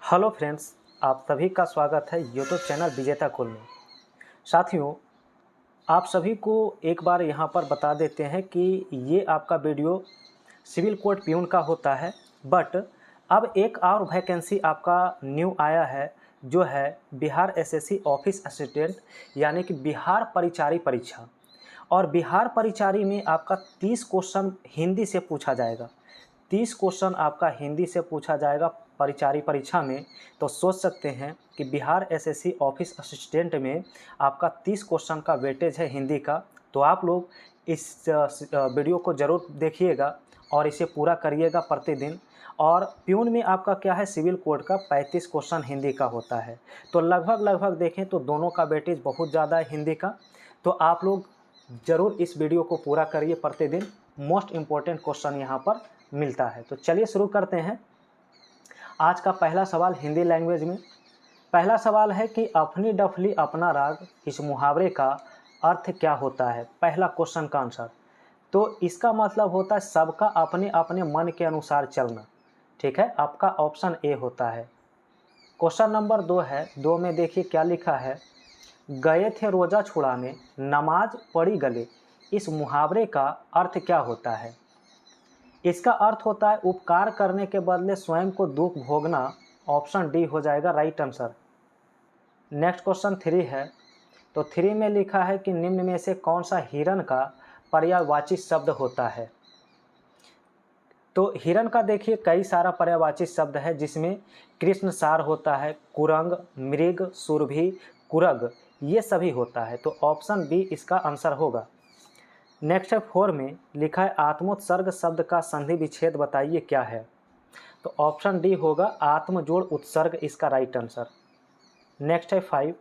Hello friends, आप सभी का स्वागत है यूट्यूब चैनल विजेता कुल में। साथियों, आप सभी को एक बार यहाँ पर बता देते हैं कि ये आपका वीडियो सिविल कोर्ट प्यून का होता है, बट अब एक और वैकेंसी आपका न्यू आया है जो है बिहार एसएससी ऑफिस असिस्टेंट यानी कि बिहार परिचारी परीक्षा। और बिहार परिचारी में आपका 30 क्वेश्चन हिंदी से पूछा जाएगा। 30 क्वेश्चन आपका हिंदी से पूछा जाएगा परिचारी परीक्षा में। तो सोच सकते हैं कि बिहार एसएससी ऑफिस असिस्टेंट में आपका 30 क्वेश्चन का वेटेज है हिंदी का। तो आप लोग इस वीडियो को ज़रूर देखिएगा और इसे पूरा करिएगा प्रतिदिन। और प्यून में आपका क्या है, सिविल कोड का 35 क्वेश्चन हिंदी का होता है। तो लगभग देखें तो दोनों का वेटेज बहुत ज़्यादा है हिंदी का। तो आप लोग ज़रूर इस वीडियो को पूरा करिए प्रतिदिन। मोस्ट इम्पोर्टेंट क्वेश्चन यहाँ पर मिलता है। तो चलिए शुरू करते हैं। आज का पहला सवाल हिंदी लैंग्वेज में। पहला सवाल है कि अपनी डफली अपना राग, इस मुहावरे का अर्थ क्या होता है। पहला क्वेश्चन का आंसर, तो इसका मतलब होता है सबका अपने अपने मन के अनुसार चलना। ठीक है, आपका ऑप्शन ए होता है। क्वेश्चन नंबर 2 है। 2 में देखिए क्या लिखा है, गए थे रोज़ा छुड़ाने, नमाज पढ़ी गले, इस मुहावरे का अर्थ क्या होता है। इसका अर्थ होता है उपकार करने के बदले स्वयं को दुख भोगना। ऑप्शन डी हो जाएगा राइट आंसर। नेक्स्ट क्वेश्चन 3 है। तो 3 में लिखा है कि निम्न में से कौन सा हिरण का पर्यायवाची शब्द होता है। तो हिरण का देखिए कई सारा पर्यायवाची शब्द है, जिसमें कृष्ण सार होता है, कुरंग, मृग, सुरभि, कुरग, ये सभी होता है। तो ऑप्शन बी इसका आंसर होगा। नेक्स्ट है 4 में लिखा है आत्मोत्सर्ग शब्द का संधि विच्छेद बताइए क्या है। तो ऑप्शन डी होगा आत्म जोड़ उत्सर्ग, इसका राइट आंसर। नेक्स्ट है 5,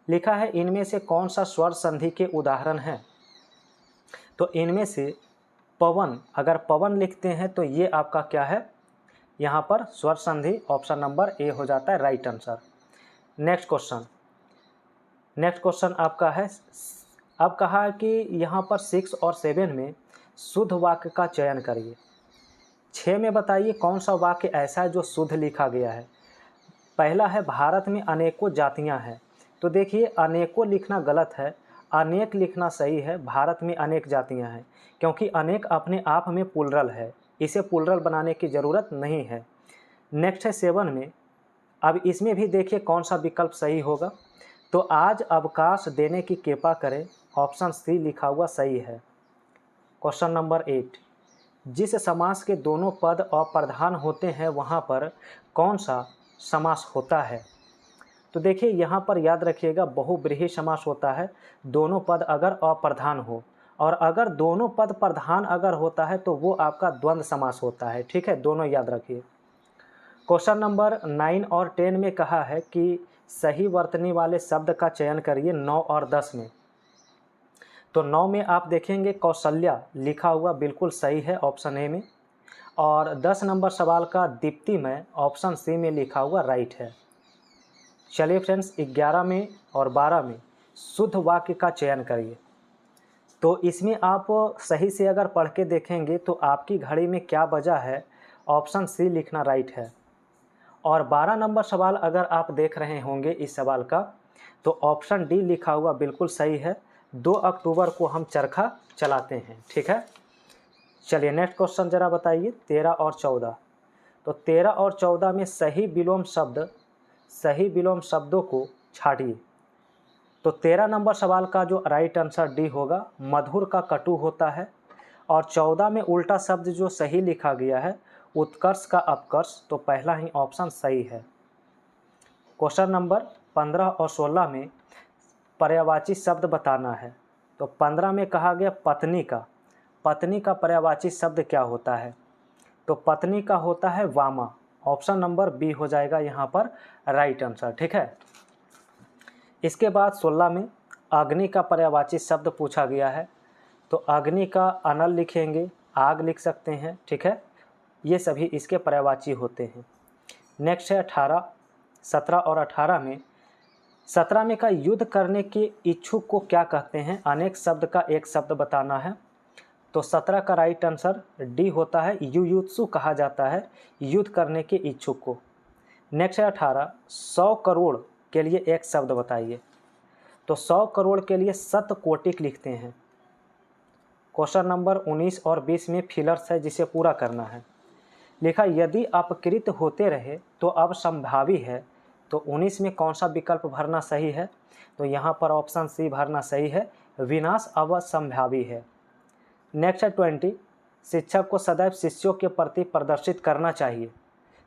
लिखा है इनमें से कौन सा स्वर संधि के उदाहरण हैं। तो इनमें से पवन, अगर पवन लिखते हैं तो ये आपका क्या है, यहाँ पर स्वर संधि। ऑप्शन नंबर ए हो जाता है राइट आंसर। नेक्स्ट क्वेश्चन आपका है, अब कहा है कि यहाँ पर 6 और 7 में शुद्ध वाक्य का चयन करिए। 6 में बताइए कौन सा वाक्य ऐसा है जो शुद्ध लिखा गया है। पहला है भारत में अनेकों जातियाँ हैं। तो देखिए अनेकों लिखना गलत है, अनेक लिखना सही है। भारत में अनेक जातियाँ हैं, क्योंकि अनेक अपने आप में प्लुरल है, इसे प्लुरल बनाने की ज़रूरत नहीं है। नेक्स्ट है 7 में, अब इसमें भी देखिए कौन सा विकल्प सही होगा। तो आज अवकाश देने की कृपा करें, ऑप्शन सी लिखा हुआ सही है। क्वेश्चन नंबर 8, जिस समास के दोनों पद अप्रधान होते हैं वहाँ पर कौन सा समास होता है। तो देखिए यहाँ पर याद रखिएगा बहुब्रीहि समास होता है दोनों पद अगर अप्रधान हो, और अगर दोनों पद प्रधान अगर होता है तो वो आपका द्वंद्व समास होता है। ठीक है, दोनों याद रखिए। क्वेश्चन नंबर 9 और 10 में कहा है कि सही वर्तनी वाले शब्द का चयन करिए 9 और 10 में। तो 9 में आप देखेंगे कौशल्या लिखा हुआ बिल्कुल सही है, ऑप्शन ए में। और 10 नंबर सवाल का दीप्तिमय, ऑप्शन सी में लिखा हुआ राइट है। चलिए फ्रेंड्स, 11 में और 12 में शुद्ध वाक्य का चयन करिए। तो इसमें आप सही से अगर पढ़ के देखेंगे तो आपकी घड़ी में क्या बजा है, ऑप्शन सी लिखना राइट है। और 12 नंबर सवाल अगर आप देख रहे होंगे इस सवाल का, तो ऑप्शन डी लिखा हुआ बिल्कुल सही है। 2 अक्टूबर को हम चरखा चलाते हैं। ठीक है, चलिए नेक्स्ट क्वेश्चन ज़रा बताइए 13 और 14। तो 13 और 14 में सही विलोम शब्दों को छाटिए। तो 13 नंबर सवाल का जो राइट आंसर डी होगा, मधुर का कटु होता है। और 14 में उल्टा शब्द जो सही लिखा गया है, उत्कर्ष का अपकर्ष। तो पहला ही ऑप्शन सही है। क्वेश्चन नंबर 15 और 16 में पर्यायवाची शब्द बताना है। तो 15 में कहा गया पत्नी का पर्यायवाची शब्द क्या होता है। तो पत्नी का होता है वामा। ऑप्शन नंबर बी हो जाएगा यहाँ पर राइट आंसर। ठीक है, इसके बाद 16 में अग्नि का पर्यायवाची शब्द पूछा गया है। तो अग्नि का अनल लिखेंगे, आग लिख सकते हैं। ठीक है, ये सभी इसके पर्यायवाची होते हैं। नेक्स्ट है 18, 17 और 18 में 17 में का युद्ध करने के इच्छुक को क्या कहते हैं। अनेक शब्द का एक शब्द बताना है। तो 17 का राइट आंसर डी होता है, युयुत्सु कहा जाता है युद्ध करने के इच्छुक को। नेक्स्ट है 18, 100 करोड़ के लिए एक शब्द बताइए। तो 100 करोड़ के लिए शतकोटिक लिखते हैं। क्वेश्चन नंबर 19 और 20 में फिलर्स है जिसे पूरा करना है। लिखा यदि अपकृत होते रहे तो अब संभावी है। तो 19 में कौन सा विकल्प भरना सही है? तो यहाँ पर ऑप्शन सी भरना सही है, विनाश अब संभावी है। नेक्स्ट है 20, शिक्षक को सदैव शिष्यों के प्रति प्रदर्शित करना चाहिए।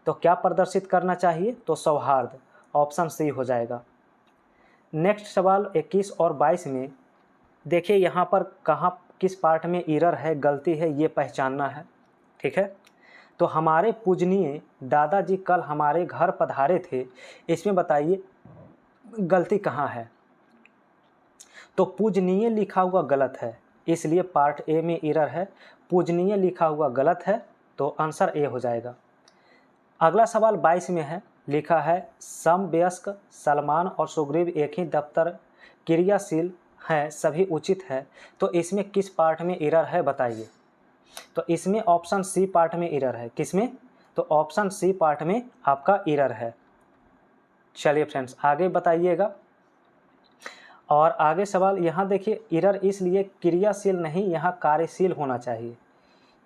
तो क्या प्रदर्शित करना चाहिए? तो सौहार्द, ऑप्शन सी हो जाएगा। नेक्स्ट सवाल 21 और 22 में देखिए यहाँ पर कहाँ किस पार्ट में एरर है, गलती है, ये पहचानना है। ठीक है, तो हमारे पूजनीय दादाजी कल हमारे घर पधारे थे, इसमें बताइए गलती कहाँ है? तो पूजनीय लिखा हुआ गलत है, इसलिए पार्ट ए में एरर है। पूजनीय लिखा हुआ गलत है, तो आंसर ए हो जाएगा। अगला सवाल 22 में है, लिखा है समवयस्क सलमान और सुग्रीव एक ही दफ्तर क्रियाशील हैं, सभी उचित है। तो इसमें किस पार्ट में एरर है बताइए? तो इसमें ऑप्शन सी पार्ट में एरर है। किसमें? तो ऑप्शन सी पार्ट में आपका एरर है। चलिए फ्रेंड्स आगे बताइएगा। और आगे सवाल यहाँ देखिए, एरर इसलिए क्रियाशील नहीं, यहाँ कार्यशील होना चाहिए।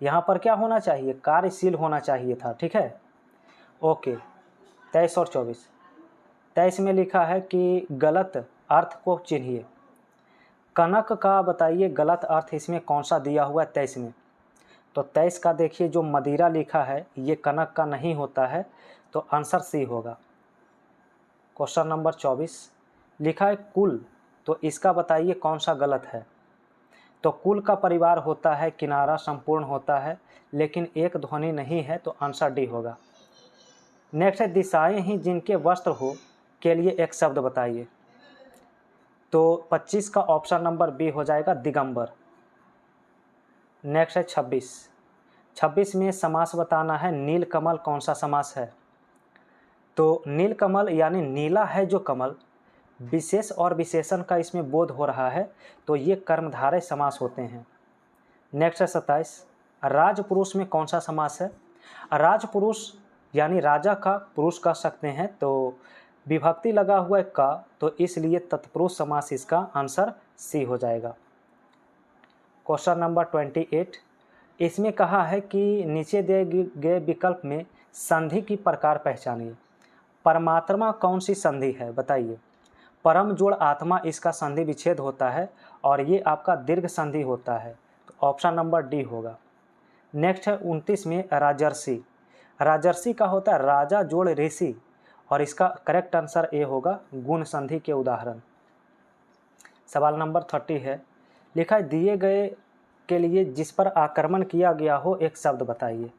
यहाँ पर क्या होना चाहिए? कार्यशील होना चाहिए था। ठीक है, ओके। 23 और 24, 23 में लिखा है कि गलत अर्थ को चिन्हिए। कनक का बताइए गलत अर्थ इसमें कौन सा दिया हुआ है 23 में? तो 23 का देखिए जो मदिरा लिखा है ये कनक का नहीं होता है, तो आंसर सी होगा। क्वेश्चन नंबर 24 लिखा है कुल, तो इसका बताइए कौन सा गलत है? तो कुल का परिवार होता है, किनारा संपूर्ण होता है, लेकिन एक ध्वनि नहीं है, तो आंसर डी होगा। नेक्स्ट है दिशाएं ही जिनके वस्त्र हो के लिए एक शब्द बताइए। तो 25 का ऑप्शन नंबर बी हो जाएगा, दिगंबर। नेक्स्ट है 26 में समास बताना है। नीलकमल कौन सा समास है? तो नीलकमल यानी नीला है जो कमल, विशेष और विशेषण का इसमें बोध हो रहा है, तो ये कर्मधारय समास होते हैं। नेक्स्ट है 27, राजपुरुष में कौन सा समास है? राजपुरुष यानी राजा का पुरुष कह सकते हैं, तो विभक्ति लगा हुआ है का, तो इसलिए तत्पुरुष समास इसका आंसर सी हो जाएगा। क्वेश्चन नंबर 28, इसमें कहा है कि नीचे दिए गए विकल्प में संधि की प्रकार पहचानिए। परमात्मा कौन सी संधि है बताइए? परम जोड़ आत्मा इसका संधि विच्छेद होता है और ये आपका दीर्घ संधि होता है, तो ऑप्शन नंबर डी होगा। नेक्स्ट है 29 में राजर्षि। राजर्षि का होता है राजा जोड़ ऋषि, और इसका करेक्ट आंसर ए होगा, गुण संधि के उदाहरण। सवाल नंबर 30 है, लिखा है दिए गए के लिए जिस पर आक्रमण किया गया हो एक शब्द बताइए।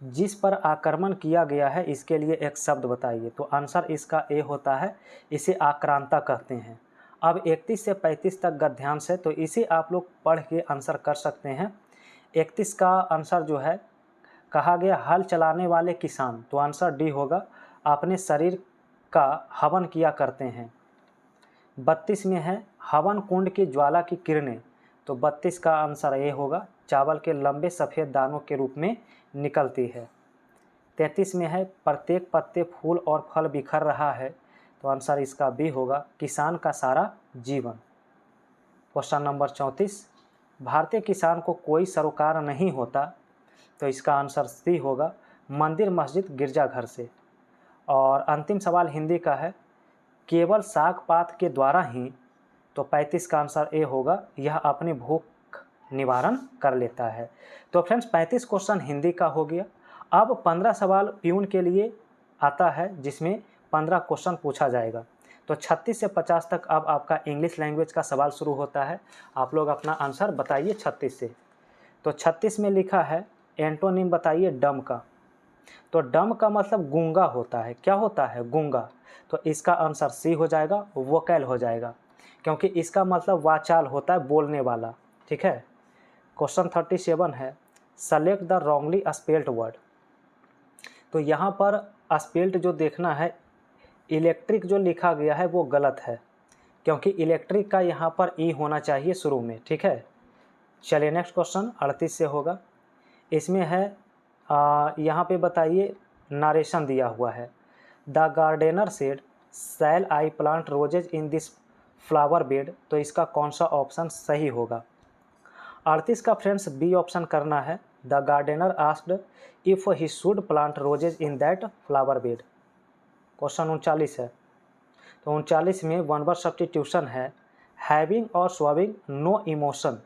जिस पर आक्रमण किया गया है इसके लिए एक शब्द बताइए, तो आंसर इसका ए होता है, इसे आक्रांता कहते हैं। अब 31 से 35 तक गद्यांश है, तो इसे आप लोग पढ़ के आंसर कर सकते हैं। 31 का आंसर जो है, कहा गया हल चलाने वाले किसान, तो आंसर डी होगा, अपने शरीर का हवन किया करते हैं। 32 में है हवन कुंड की ज्वाला की किरणें, तो 32 का आंसर ए होगा, चावल के लंबे सफ़ेद दानों के रूप में निकलती है। 33 में है प्रत्येक पत्ते फूल और फल बिखर रहा है, तो आंसर इसका बी होगा, किसान का सारा जीवन। क्वेश्चन नंबर 34, भारतीय किसान को कोई सरोकार नहीं होता, तो इसका आंसर सी होगा, मंदिर मस्जिद गिरजाघर से। और अंतिम सवाल हिंदी का है, केवल साग पात के द्वारा ही, तो 35 का आंसर ए होगा, यह अपनी भूख निवारण कर लेता है। तो फ्रेंड्स 35 क्वेश्चन हिंदी का हो गया। अब 15 सवाल प्यून के लिए आता है, जिसमें 15 क्वेश्चन पूछा जाएगा। तो 36 से 50 तक अब आपका इंग्लिश लैंग्वेज का सवाल शुरू होता है। आप लोग अपना आंसर बताइए 36 से। तो 36 में लिखा है एंटोनिम बताइए डम का। तो डम का मतलब गूंगा होता है। क्या होता है? गूंगा। तो इसका आंसर सी हो जाएगा, वोकैल हो जाएगा, क्योंकि इसका मतलब वाचाल होता है, बोलने वाला। ठीक है। क्वेश्चन 37 है select the wrongly spelled word. तो यहाँ पर स्पेल्ड जो देखना है, इलेक्ट्रिक जो लिखा गया है वो गलत है, क्योंकि इलेक्ट्रिक का यहाँ पर ई होना चाहिए शुरू में। ठीक है। चलिए नेक्स्ट क्वेश्चन 38 से होगा। इसमें है यहाँ पे बताइए नरेशन दिया हुआ है। The gardener said shall I plant roses in this flower bed, तो इसका कौन सा ऑप्शन सही होगा। 38 का फ्रेंड्स बी ऑप्शन करना है। The gardener asked if he should plant roses in that flower bed. Question 39 है, तो 39 में वन वर्ड सब्स्टिट्यूशन है having or showing no emotion,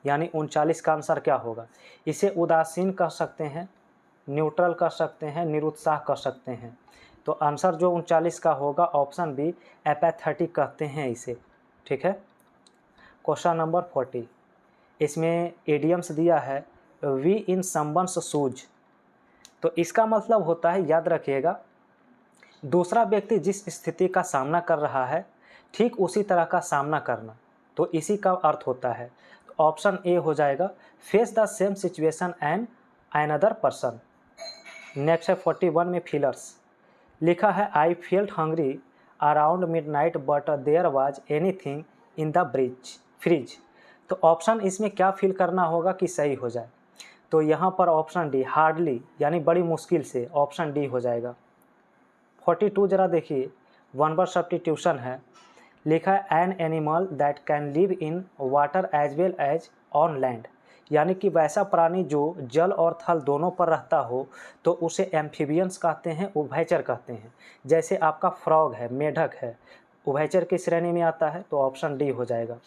यानी 39 का आंसर क्या होगा। इसे उदासीन कह सकते हैं, न्यूट्रल कह सकते हैं, निरुत्साह कह सकते हैं। तो आंसर जो 39 का होगा ऑप्शन बी एपैथेटिक कहते हैं इसे, ठीक है। क्वेश्चन नंबर 40, इसमें इडियम्स दिया है वी इन समवन्स शूज, तो इसका मतलब होता है, याद रखिएगा, दूसरा व्यक्ति जिस स्थिति का सामना कर रहा है ठीक उसी तरह का सामना करना, तो इसी का अर्थ होता है। तो ऑप्शन ए हो जाएगा face the same situation and another person. Next है 41 में फिलर्स लिखा है I felt hungry around midnight but there was anything in the fridge. तो ऑप्शन इसमें क्या फिल करना होगा कि सही हो जाए, तो यहाँ पर ऑप्शन डी हार्डली, यानी बड़ी मुश्किल से, ऑप्शन डी हो जाएगा। 42 जरा देखिए, वन वर्ड सब्स्टिट्यूशन है, लिखा है an animal that can live in water as well as on land, यानी कि वैसा प्राणी जो जल और थल दोनों पर रहता हो तो उसे एम्फीबियंस कहते हैं, उभयचर कहते हैं। जैसे आपका फ्रॉग है, मेढक है, उभयचर की श्रेणी में आता है, तो ऑप्शन डी हो जाएगा।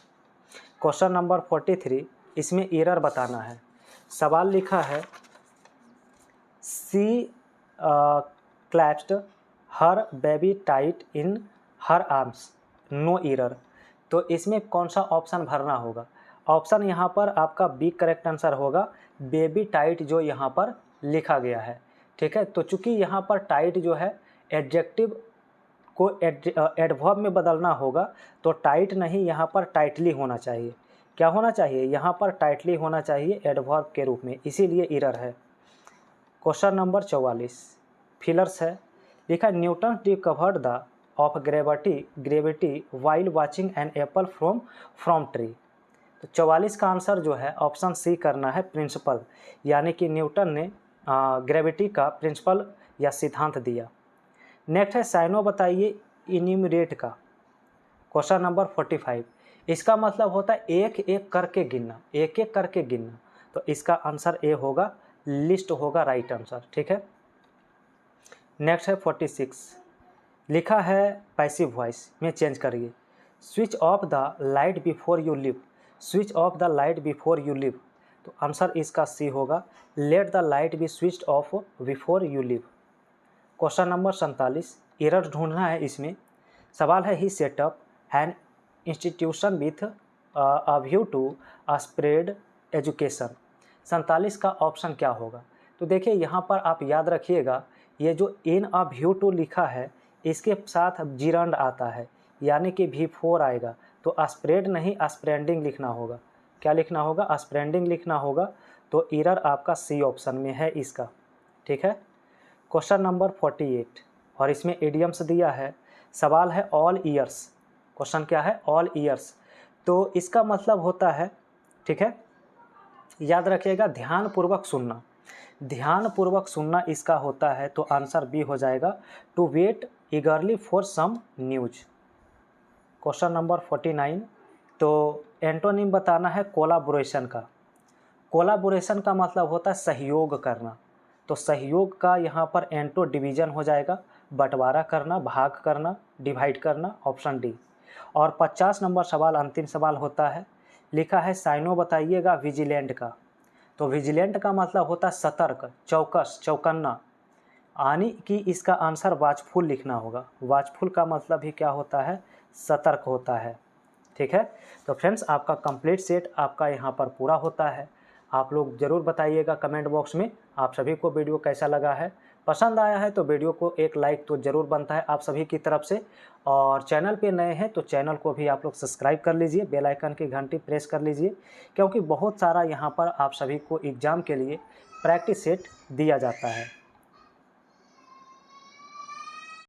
क्वेश्चन नंबर 43, इसमें एरर बताना है। सवाल लिखा है she clasped her baby tight in her arms, no error, तो इसमें कौन सा ऑप्शन भरना होगा। ऑप्शन यहाँ पर आपका बी करेक्ट आंसर होगा, बेबी टाइट जो यहाँ पर लिखा गया है, ठीक है। तो चूंकि यहाँ पर टाइट जो है एडजेक्टिव को एडवर्ब में बदलना होगा, तो टाइट नहीं, यहाँ पर टाइटली होना चाहिए। क्या होना चाहिए, यहाँ पर टाइटली होना चाहिए एडवर्ब के रूप में, इसीलिए एरर है। क्वेश्चन नंबर 44 फिलर्स है, लिखा Newton discovered the of gravity while watching an apple from tree. तो 44 का आंसर जो है ऑप्शन सी करना है, प्रिंसिपल, यानी कि न्यूटन ने ग्रेविटी का प्रिंसिपल या सिद्धांत दिया। नेक्स्ट है साइनो बताइए इन्यूमरेट का। क्वेश्चन नंबर 45, इसका मतलब होता है एक एक करके गिनना, एक एक करके गिनना, तो इसका आंसर ए होगा, लिस्ट होगा राइट आंसर, ठीक है। नेक्स्ट है 46, लिखा है पैसिव वॉइस में चेंज करिए, switch off the light before you leave, switch off the light before you leave, तो आंसर इसका सी होगा, let the light be switched off before you leave. Question number 47, error ढूंढना है इसमें। सवाल है ही set up an institution with a view to spread education. 47 का ऑप्शन क्या होगा। तो देखिए यहाँ पर आप याद रखिएगा, ये जो इन अ व्यू टू लिखा है इसके साथ जीरंड आता है, यानी कि V4 आएगा, तो स्प्रेड नहीं स्प्रेडिंग लिखना होगा। क्या लिखना होगा, स्प्रेडिंग लिखना होगा, तो एरर आपका सी ऑप्शन में है इसका, ठीक है। क्वेश्चन नंबर 48 और इसमें इडियम्स दिया है। सवाल है ऑल ईयर्स, क्वेश्चन क्या है, ऑल ईयर्स, तो इसका मतलब होता है, ठीक है, याद रखिएगा, ध्यानपूर्वक सुनना, ध्यानपूर्वक सुनना इसका होता है, तो आंसर बी हो जाएगा, to wait eagerly for some news. Question number 49, तो एंटोनिम बताना है कोलाबोरेशन का। कोलाबोरेशन का मतलब होता है सहयोग करना, तो सहयोग का यहाँ पर एंटो डिवीजन हो जाएगा, बंटवारा करना, भाग करना, डिवाइड करना, ऑप्शन डी। और 50 नंबर सवाल अंतिम सवाल होता है, लिखा है साइनो बताइएगा विजिलेंट का। तो विजिलेंट का मतलब होता है सतर्क, चौकस, चौकन्ना, यानी कि इसका आंसर वाचफुल लिखना होगा। वाचफुल का मतलब ही क्या होता है, सतर्क होता है, ठीक है। तो फ्रेंड्स आपका कंप्लीट सेट आपका यहाँ पर पूरा होता है। आप लोग ज़रूर बताइएगा कमेंट बॉक्स में आप सभी को वीडियो कैसा लगा है। पसंद आया है तो वीडियो को एक लाइक तो ज़रूर बनता है आप सभी की तरफ से, और चैनल पे नए हैं तो चैनल को भी आप लोग सब्सक्राइब कर लीजिए, बेल आइकन की घंटी प्रेस कर लीजिए, क्योंकि बहुत सारा यहाँ पर आप सभी को एग्ज़ाम के लिए प्रैक्टिस सेट दिया जाता है।